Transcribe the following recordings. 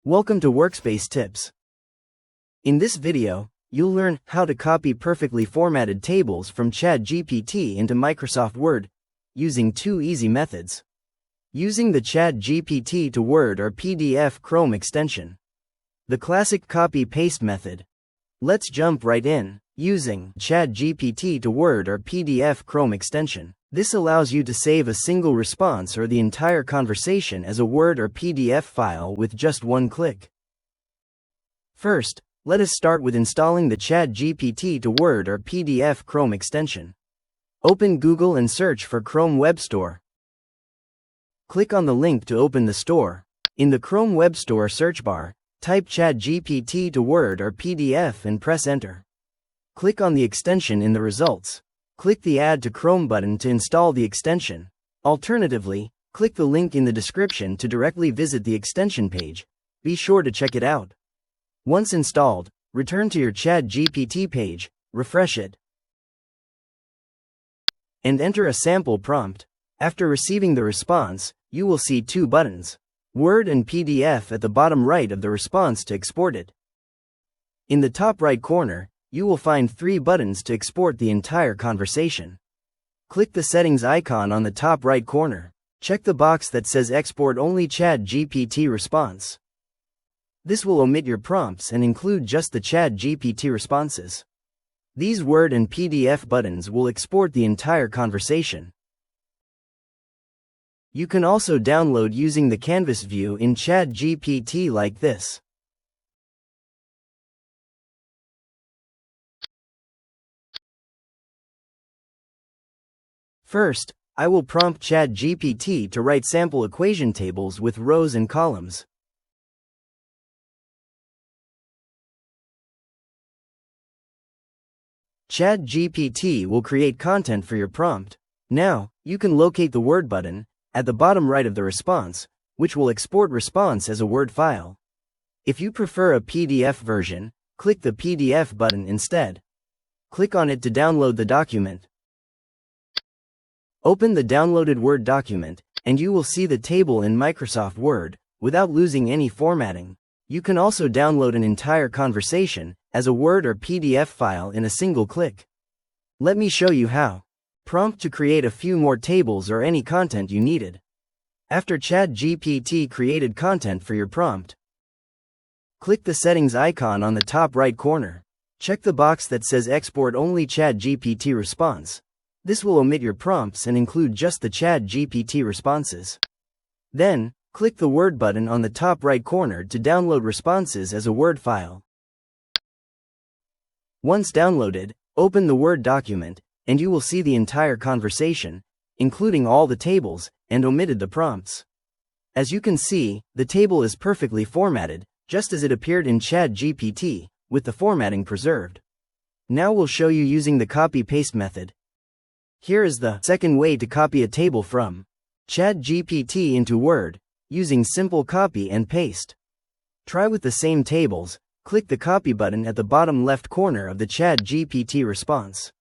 Welcome to Workspace Tips. In this video, you'll learn how to copy perfectly formatted tables from ChatGPT into Microsoft Word using two easy methods. Using the ChatGPT to Word or PDF Chrome extension. The classic copy-paste method. Let's jump right in. Using ChatGPT to Word or PDF Chrome extension. This allows you to save a single response or the entire conversation as a Word or PDF file with just one click. First, let us start with installing the ChatGPT to Word or PDF Chrome extension. Open Google and search for Chrome Web Store. Click on the link to open the store. In the Chrome Web Store search bar, type ChatGPT to Word or PDF and press Enter. Click on the extension in the results. Click the Add to Chrome button to install the extension. Alternatively, click the link in the description to directly visit the extension page. Be sure to check it out. Once installed, return to your ChatGPT page, refresh it, and enter a sample prompt. After receiving the response, you will see two buttons, Word and PDF, at the bottom right of the response to export it. In the top right corner, you will find three buttons to export the entire conversation. Click the settings icon on the top right corner. Check the box that says Export Only ChatGPT Response. This will omit your prompts and include just the ChatGPT responses. These Word and PDF buttons will export the entire conversation. You can also download using the canvas view in ChatGPT like this. First, I will prompt ChatGPT to write sample equation tables with rows and columns. ChatGPT will create content for your prompt. Now, you can locate the Word button at the bottom right of the response, which will export response as a Word file. If you prefer a PDF version, click the PDF button instead. Click on it to download the document. Open the downloaded Word document, and you will see the table in Microsoft Word, without losing any formatting. You can also download an entire conversation as a Word or PDF file in a single click. Let me show you how. Prompt to create a few more tables or any content you needed. After ChatGPT created content for your prompt, click the settings icon on the top right corner. Check the box that says Export Only ChatGPT Response. This will omit your prompts and include just the ChatGPT responses. Then, click the Word button on the top right corner to download responses as a Word file. Once downloaded, open the Word document, and you will see the entire conversation, including all the tables, and omitted the prompts. As you can see, the table is perfectly formatted, just as it appeared in ChatGPT, with the formatting preserved. Now we'll show you using the copy-paste method. Here is the second way to copy a table from ChatGPT into Word, using simple copy and paste. Try with the same tables. Click the copy button at the bottom left corner of the ChatGPT response.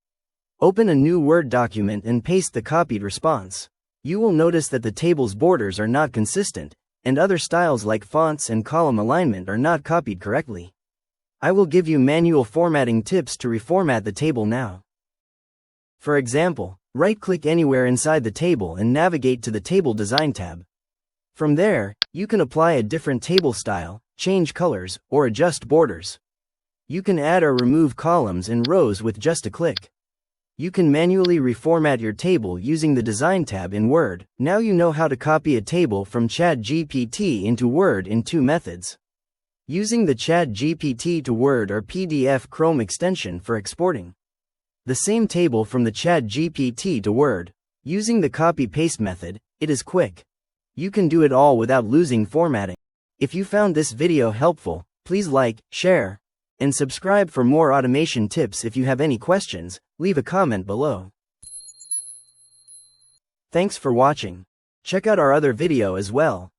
Open a new Word document and paste the copied response. You will notice that the table's borders are not consistent, and other styles like fonts and column alignment are not copied correctly. I will give you manual formatting tips to reformat the table now. For example, right-click anywhere inside the table and navigate to the Table Design tab. From there, you can apply a different table style, change colors, or adjust borders. You can add or remove columns and rows with just a click. You can manually reformat your table using the Design tab in Word. Now you know how to copy a table from ChatGPT into Word in two methods. Using the ChatGPT to Word or PDF Chrome extension for exporting the same table from the ChatGPT to Word. Using the copy-paste method, it is quick. You can do it all without losing formatting. If you found this video helpful, please like, share, and subscribe for more automation tips. If you have any questions, leave a comment below. Thanks for watching. Check out our other video as well.